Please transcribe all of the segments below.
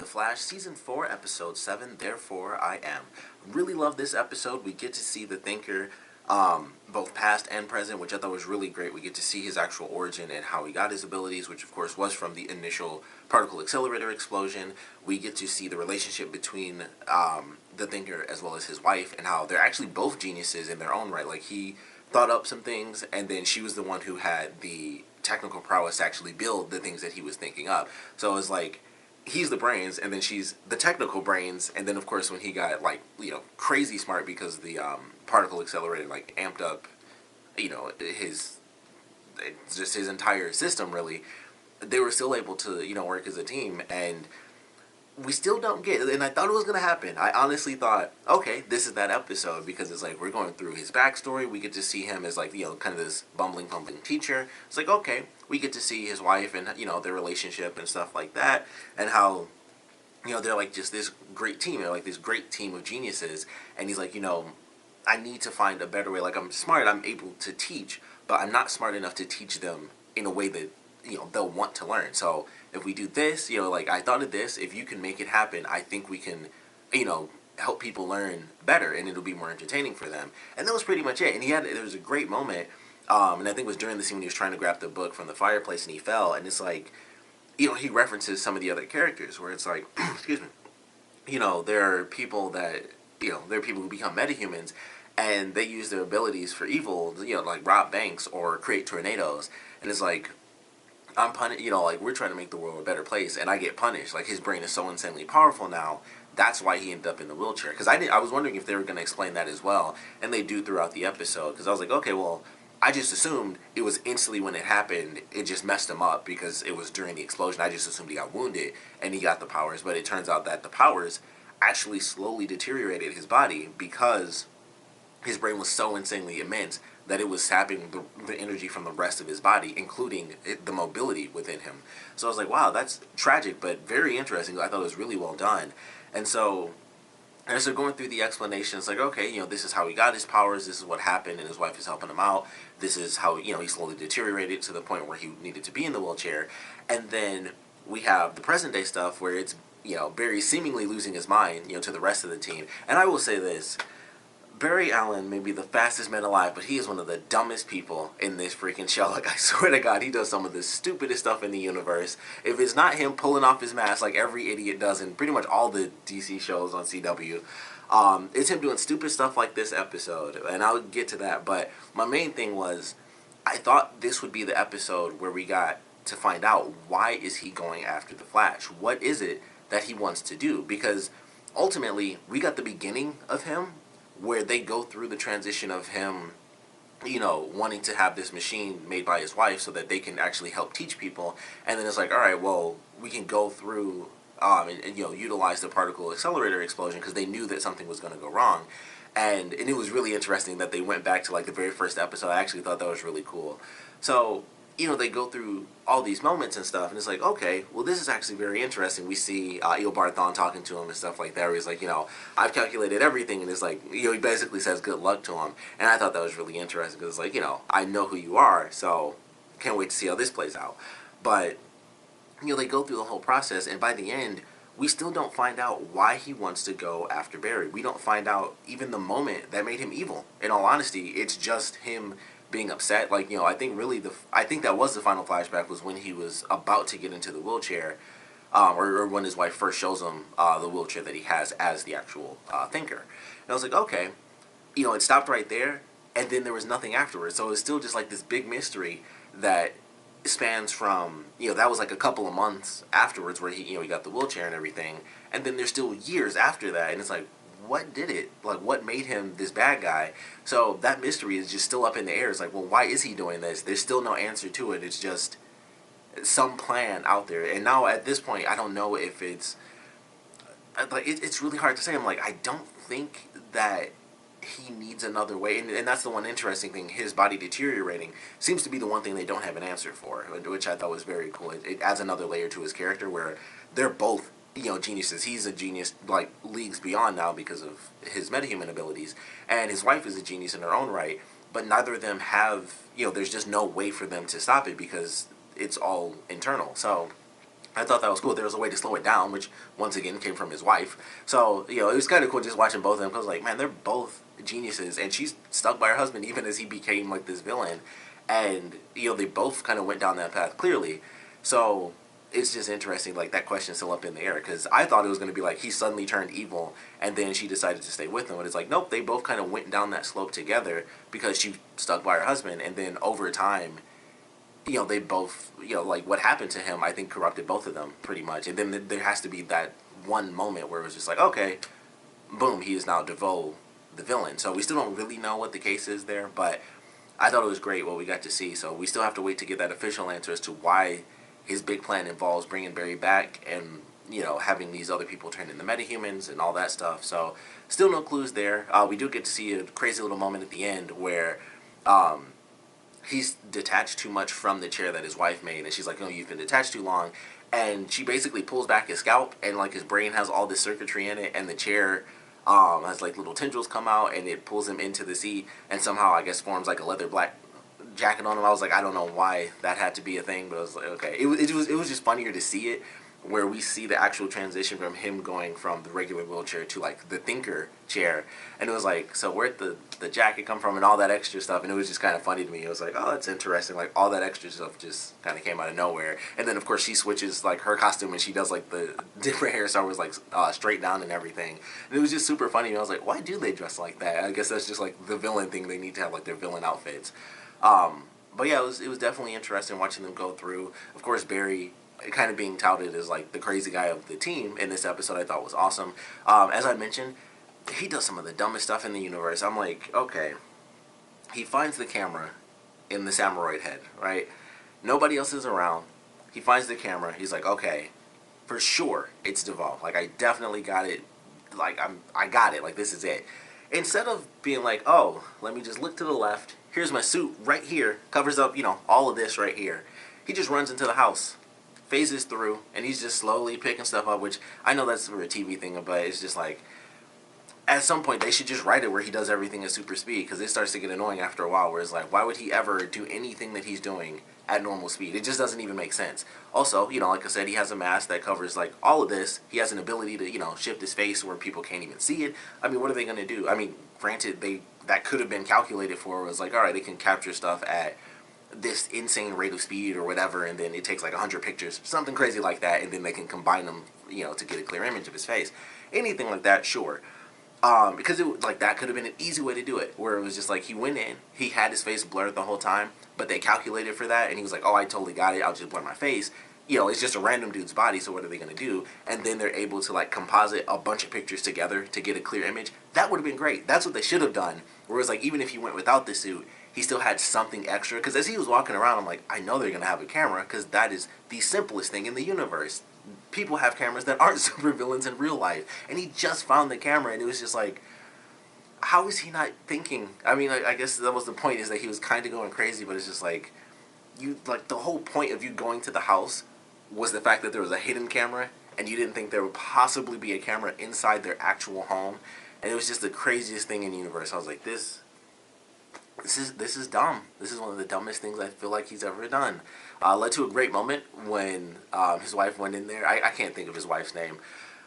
The Flash, Season 4, Episode 7, Therefore I Am. Really love this episode. We get to see the Thinker, both past and present, which I thought was really great. We get to see his actual origin and how he got his abilities, which of course was from the initial particle accelerator explosion. We get to see the relationship between the Thinker as well as his wife, and how they're actually both geniuses in their own right. Like, he thought up some things, and then she was the one who had the technical prowess to actually build the things that he was thinking up. So it was like, he's the brains, and then she's the technical brains, and then of course when he got like, crazy smart because the particle accelerator like amped up, his just his entire system really, they were still able to work as a team. And we still don't get, and I thought it was going to happen. I honestly thought, okay, this is that episode, because it's like we're going through his backstory. We get to see him as like, kind of this bumbling teacher. It's like, okay, we get to see his wife and, their relationship and stuff like that, and how, they're like just this great team. They're like this great team of geniuses. And he's like, I need to find a better way. Like, I'm smart, I'm able to teach, but I'm not smart enough to teach them in a way that, they'll want to learn. So if we do this, like, I thought of this, if you can make it happen, I think we can, help people learn better, and it'll be more entertaining for them. And that was pretty much it. And there was a great moment, and I think it was during the scene when he was trying to grab the book from the fireplace and he fell, and it's like, he references some of the other characters where it's like, excuse me, there are people that, there are people who become metahumans, and they use their abilities for evil, like rob banks or create tornadoes. And it's like, I'm punished, like, we're trying to make the world a better place, and I get punished. Like, his brain is so insanely powerful now. That's why he ended up in the wheelchair. Because I was wondering if they were going to explain that as well, and they do throughout the episode. Because I was like, okay, well, I just assumed it was instantly when it happened, it just messed him up because it was during the explosion. I just assumed he got wounded and he got the powers, but it turns out that the powers actually slowly deteriorated his body because his brain was so insanely immense that it was sapping the energy from the rest of his body, including the mobility within him. So I was like, wow, that's tragic, but very interesting. I thought it was really well done. And so, as they're going through the explanation, it's like, okay, this is how he got his powers, this is what happened, and his wife is helping him out. This is how, he slowly deteriorated to the point where he needed to be in the wheelchair. And then we have the present day stuff where it's, Barry seemingly losing his mind, to the rest of the team. And I will say this, Barry Allen may be the fastest man alive, but he is one of the dumbest people in this freaking show. Like, I swear to God, he does some of the stupidest stuff in the universe. If it's not him pulling off his mask like every idiot does in pretty much all the DC shows on CW, it's him doing stupid stuff like this episode, and I'll get to that. But my main thing was, I thought this would be the episode where we got to find out, why is he going after the Flash? What is it that he wants to do? Because ultimately, we got the beginning of him, where they go through the transition of him, wanting to have this machine made by his wife so that they can actually help teach people. And then it's like, all right, well, we can go through and utilize the particle accelerator explosion, because they knew that something was going to go wrong. And it was really interesting that they went back to like the very first episode. I actually thought that was really cool. So, they go through all these moments and stuff, and it's like, okay, well, this is actually very interesting. We see Eobard Thawne talking to him and stuff like that, where he's like, I've calculated everything, and it's like, he basically says good luck to him. And I thought that was really interesting, because it's like, I know who you are, so can't wait to see how this plays out. But, they go through the whole process, and by the end, we still don't find out why he wants to go after Barry. We don't find out even the moment that made him evil. In all honesty, it's just him being upset. Like, I think really I think that was the final flashback, was when he was about to get into the wheelchair, or when his wife first shows him the wheelchair that he has as the actual Thinker. And I was like, okay, it stopped right there, and then there was nothing afterwards. So it was still just like this big mystery that spans from, that was like a couple of months afterwards where he got the wheelchair and everything, and then there's still years after that, and it's like, what did it? Like, what made him this bad guy? So that mystery is just still up in the air. It's like, well, why is he doing this? There's still no answer to it. It's just some plan out there. And now at this point, I don't know if it's like, it's really hard to say. I'm like, I don't think that he needs another way. And that's the one interesting thing. His body deteriorating seems to be the one thing they don't have an answer for, which I thought was very cool. It adds another layer to his character, where they're both geniuses. He's a genius like leagues beyond now because of his metahuman abilities, and his wife is a genius in her own right, but neither of them have, there's just no way for them to stop it because it's all internal. So I thought that was cool. There was a way to slow it down, which once again came from his wife. So, you know, it was kind of cool just watching both of them because, like, man, they're both geniuses. And she's stuck by her husband even as he became, like, this villain. And, you know, they both kind of went down that path clearly. So it's just interesting, like, that question's still up in the air because I thought it was going to be like he suddenly turned evil and then she decided to stay with him. But it's like, nope, they both kind of went down that slope together because she stuck by her husband. And then over time, you know, they both, you know, like what happened to him, I think corrupted both of them pretty much. And then there has to be that one moment where it was just like, okay, boom, he is now DeVoe, the villain. So we still don't really know what the case is there, but I thought it was great what we got to see. So we still have to wait to get that official answer as to why his big plan involves bringing Barry back and, you know, having these other people turn into metahumans and all that stuff. So still no clues there. We do get to see a crazy little moment at the end where he's detached too much from the chair that his wife made, and she's like, "No, you've been detached too long," and she basically pulls back his scalp, and like his brain has all this circuitry in it, and the chair has like little tendrils come out, and it pulls him into the seat, and somehow I guess forms like a leather black jacket on him. I was like, I don't know why that had to be a thing, but I was like, okay, it was just funnier to see it where we see the actual transition from him going from the regular wheelchair to like the thinker chair, and it was like, so where'd the jacket come from and all that extra stuff, and it was just kind of funny to me. It was like, oh, that's interesting, like all that extra stuff just kind of came out of nowhere. And then of course she switches like her costume and she does like the different hairstyle was like straight down and everything, and it was just super funny. And I was like, why do they dress like that? I guess that's just like the villain thing. They need to have like their villain outfits. But yeah, it was definitely interesting watching them go through. Of course, Barry kind of being touted as like the crazy guy of the team in this episode, I thought was awesome. As I mentioned, he does some of the dumbest stuff in the universe. I'm like, okay, he finds the camera in the Samuroid head, right? Nobody else is around. He finds the camera. He's like, okay, for sure, it's DeVoe. Like, I definitely got it. Like, I got it. Like, this is it. Instead of being like, oh, let me just look to the left. Here's my suit right here. Covers up, you know, all of this right here. He just runs into the house, phases through, and he's just slowly picking stuff up, which I know that's for a TV thing, but it's just like, at some point they should just write it where he does everything at super speed, because it starts to get annoying after a while, where it's like, why would he ever do anything that he's doing at normal speed? It just doesn't even make sense. Also, you know, like I said, he has a mask that covers like all of this. He has an ability to, you know, shift his face where people can't even see it. I mean, what are they going to do? I mean, granted, that could have been calculated for. It was like, all right, they can capture stuff at this insane rate of speed or whatever, and then it takes like 100 pictures, something crazy like that, and then they can combine them, you know, to get a clear image of his face. Anything like that, sure. Because it like that could have been an easy way to do it, where it was just like he went in, he had his face blurred the whole time, but they calculated for that, and he was like, oh, I totally got it, I'll just blur my face. You know, it's just a random dude's body, so what are they going to do? And then they're able to like composite a bunch of pictures together to get a clear image. That would have been great. That's what they should have done. Whereas like even if he went without the suit, he still had something extra. Because as he was walking around, I'm like, I know they're going to have a camera, because that is the simplest thing in the universe. People have cameras that aren't supervillains in real life, and he just found the camera, and it was just like, how is he not thinking? I mean, I guess that was the point, is that he was kind of going crazy, but it's just like, you like the whole point of you going to the house was the fact that there was a hidden camera, and you didn't think there would possibly be a camera inside their actual home, and it was just the craziest thing in the universe. I was like, this is dumb. This is one of the dumbest things I feel like he's ever done. Led to a great moment when his wife went in there. I can't think of his wife's name.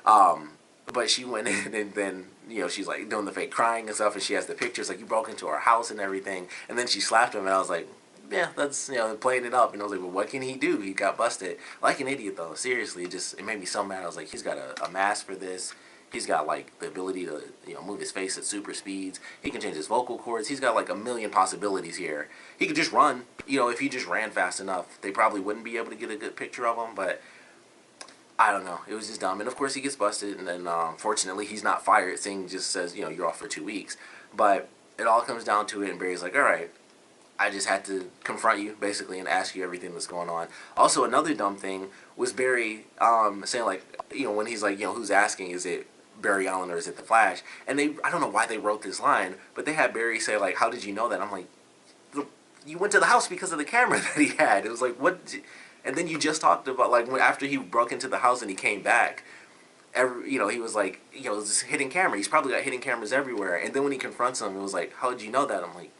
But she went in, and then, you know, she's like doing the fake crying and stuff, and she has the pictures, like, you broke into our house and everything. And then she slapped him, and I was like, yeah, that's, you know, playing it up. And I was like, well, what can he do? He got busted. Like an idiot, though. Seriously, it made me so mad. I was like, he's got a mask for this. He's got, like, the ability to, you know, move his face at super speeds. He can change his vocal cords. He's got, like, a million possibilities here. He could just run. You know, if he just ran fast enough, they probably wouldn't be able to get a good picture of him, but I don't know. It was just dumb. And, of course, he gets busted, and then, fortunately, he's not fired. Singh just says, you know, you're off for 2 weeks. But it all comes down to it, and Barry's like, all right, I just had to confront you, basically, and ask you everything that's going on. Also, another dumb thing was Barry saying, like, you know, when he's like, you know, who's asking, is it Barry Allen or is it the Flash? And I don't know why they wrote this line, but they had Barry say, like, how did you know that? I'm like, you went to the house because of the camera that he had. It was like, what? And then you just talked about, like, after he broke into the house and he came back, you know, he was like, you know, this hidden camera. He's probably got hidden cameras everywhere. And then when he confronts him, it was like, how did you know that? I'm like,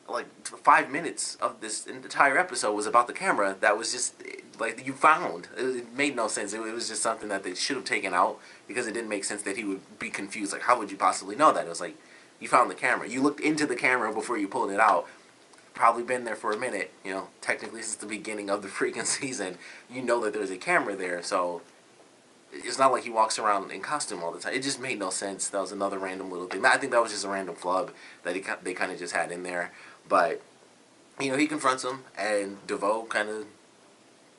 like 5 minutes of this entire episode was about the camera that was just like you found. It made no sense. It was just something that they should have taken out because it didn't make sense that he would be confused. Like, how would you possibly know that? It was like, you found the camera. You looked into the camera before you pulled it out. Probably been there for a minute. You know, technically since the beginning of the freaking season, you know that there's a camera there. So it's not like he walks around in costume all the time. It just made no sense. That was another random little thing. I think that was just a random flub that they kind of just had in there. But, you know, he confronts him, and DeVoe kind of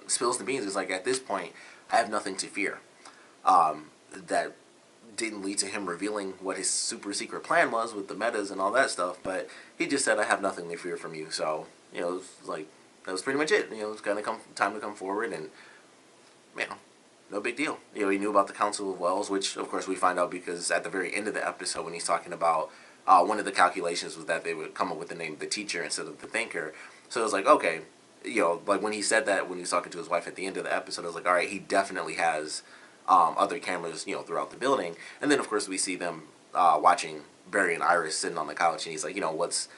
spills the beans. It's like, at this point, I have nothing to fear. That didn't lead to him revealing what his super secret plan was with the metas and all that stuff, but he just said, I have nothing to fear from you. So, you know, it was like, that was pretty much it. You know, it's kind of time to come forward, and, you know, no big deal. You know, he knew about the Council of Wells, which, of course, we find out because at the very end of the episode when he's talking about one of the calculations was that they would come up with the name the teacher instead of the thinker. So it was like, okay, you know, like when he said that when he was talking to his wife at the end of the episode, I was like, all right, he definitely has other cameras, you know, throughout the building. And then, of course, we see them watching Barry and Iris sitting on the couch, and he's like, you know, what's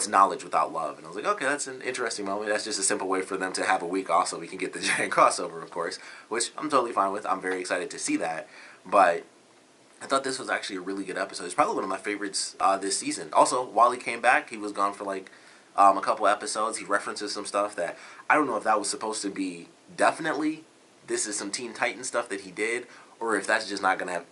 knowledge without love? And I was like, okay, that's an interesting moment. That's just a simple way for them to have a week off so we can get the giant crossover, of course, which I'm totally fine with. I'm very excited to see that. But I thought this was actually a really good episode. It's probably one of my favorites this season. Also, while he came back, he was gone for like a couple episodes. He references some stuff that I don't know if that was supposed to be definitely this is some Teen Titans stuff that he did, or if that's just not going to have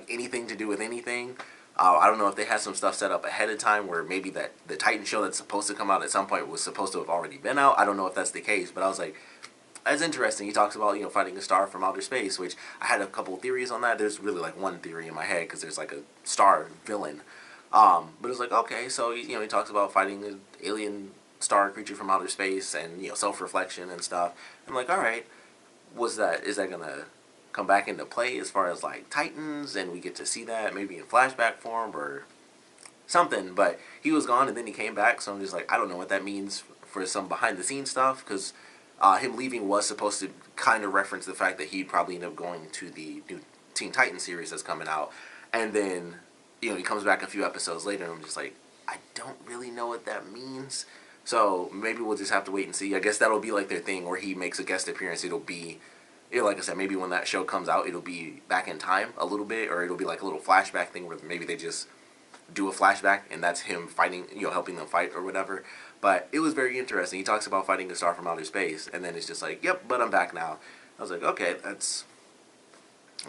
anything to do with anything. I don't know if they had some stuff set up ahead of time where maybe that the Titan show that's supposed to come out at some point was supposed to have already been out. I don't know if that's the case, but I was like, that's interesting. He talks about, you know, fighting a star from outer space, which I had a couple of theories on that. There's really like one theory in my head because there's like a star villain. But it was like, okay, so, you know, he talks about fighting an alien star creature from outer space and, you know, self-reflection and stuff. I'm like, all right, is that going to come back into play as far as like Titans, and we get to see that maybe in flashback form or something? But he was gone and then he came back, so I'm just like, I don't know what that means for some behind the scenes stuff, because him leaving was supposed to kind of reference the fact that he'd probably end up going to the new Teen Titans series that's coming out, and then, you know, he comes back a few episodes later and I'm just like, I don't really know what that means. So maybe we'll just have to wait and see. I guess that'll be like their thing where he makes a guest appearance. It'll be, you know, like I said, maybe when that show comes out, it'll be back in time a little bit, or it'll be like a little flashback thing where maybe they just do a flashback and that's him fighting, you know, helping them fight or whatever. But it was very interesting. He talks about fighting a star from outer space, and then it's just like, yep, but I'm back now. I was like, okay, that's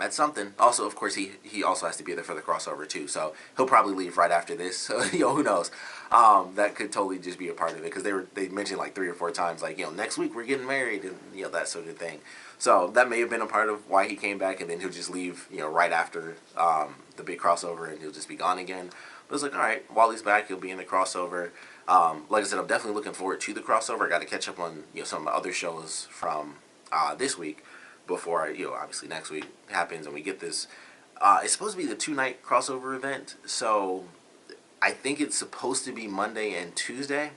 something. Also, of course, he also has to be there for the crossover too, so he'll probably leave right after this. So, you know, who knows? That could totally just be a part of it, because they mentioned like 3 or 4 times, like, you know, next week we're getting married, and, you know, that sort of thing. So that may have been a part of why he came back, and then he'll just leave, you know, right after the big crossover, and he'll just be gone again. But it's like, all right, while he's back, he'll be in the crossover. Like I said, I'm definitely looking forward to the crossover. I got to catch up on, you know, some of the other shows from this week before, you know, obviously next week happens and we get this. It's supposed to be the 2-night crossover event, so I think it's supposed to be Monday and Tuesday,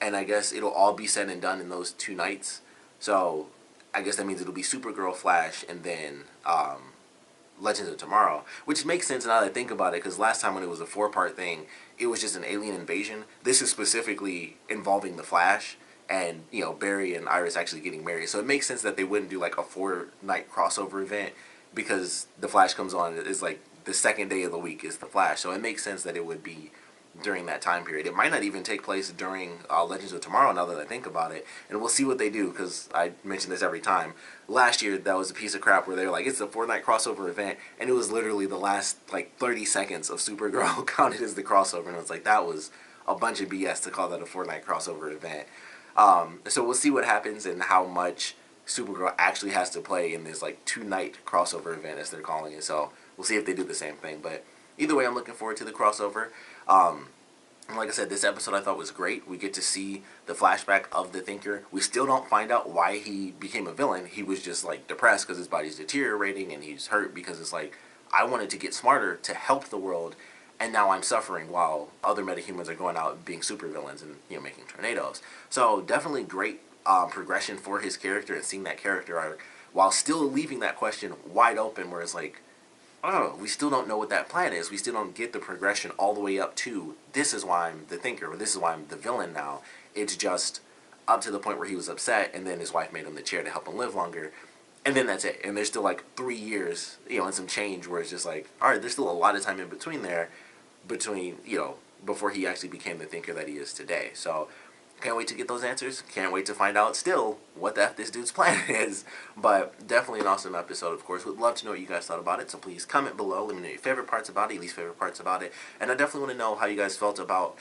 and I guess it'll all be said and done in those 2 nights. So I guess that means it'll be Supergirl, Flash, and then Legends of Tomorrow, which makes sense now that I think about it, because last time when it was a 4-part thing, it was just an alien invasion. This is specifically involving the Flash, and, you know, Barry and Iris actually getting married. So it makes sense that they wouldn't do like a 4-night crossover event, because the Flash comes on, it's like the second day of the week is the Flash. So it makes sense that it would be during that time period. It might not even take place during Legends of Tomorrow, now that I think about it. And we'll see what they do, because I mention this every time. Last year, that was a piece of crap where they were like, it's a 4-night crossover event, and it was literally the last like 30 seconds of Supergirl counted as the crossover, and it was like, that was a bunch of BS to call that a 4-night crossover event. So we'll see what happens and how much Supergirl actually has to play in this like 2-night crossover event, as they're calling it. So we'll see if they do the same thing. But either way, I'm looking forward to the crossover. And like I said, this episode I thought was great. We get to see the flashback of the Thinker. We still don't find out why he became a villain. He was just like depressed because his body's deteriorating and he's hurt because it's like, I wanted to get smarter to help the world, and now I'm suffering while other metahumans are going out being supervillains and, you know, making tornadoes. So definitely great progression for his character, and seeing that character arc while still leaving that question wide open, where it's like, oh, we still don't know what that plan is. We still don't get the progression all the way up to this is why I'm the thinker, or this is why I'm the villain now. It's just up to the point where he was upset, and then his wife made him the chair to help him live longer, and then that's it. And there's still like 3 years, and some change where it's just like, all right, there's still a lot of time in between there, before he actually became the thinker that he is today. So can't wait to get those answers. Can't wait to find out still what the F this dude's plan is. But definitely an awesome episode, of course. Would love to know what you guys thought about it. So please comment below. Let me know your favorite parts about it, least favorite parts about it. And I definitely want to know how you guys felt about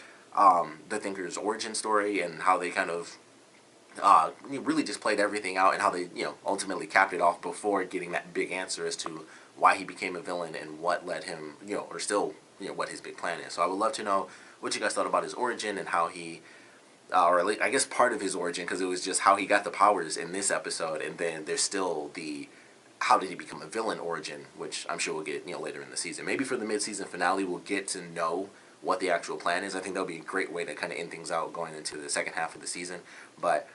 the Thinker's origin story and how they kind of really just played everything out and how they, ultimately capped it off before getting that big answer as to why he became a villain and what led him, or still, what his big plan is. So I would love to know what you guys thought about his origin and how he or at least, I guess part of his origin, because it was just how he got the powers in this episode, and then there's still the how did he become a villain origin, which I'm sure we'll get later in the season. Maybe for the mid-season finale, we'll get to know what the actual plan is. I think that'll be a great way to kind of end things out going into the second half of the season. But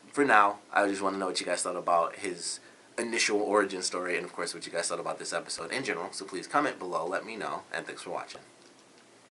for now, I just want to know what you guys thought about his initial origin story, and of course what you guys thought about this episode in general. So please comment below, let me know, and thanks for watching.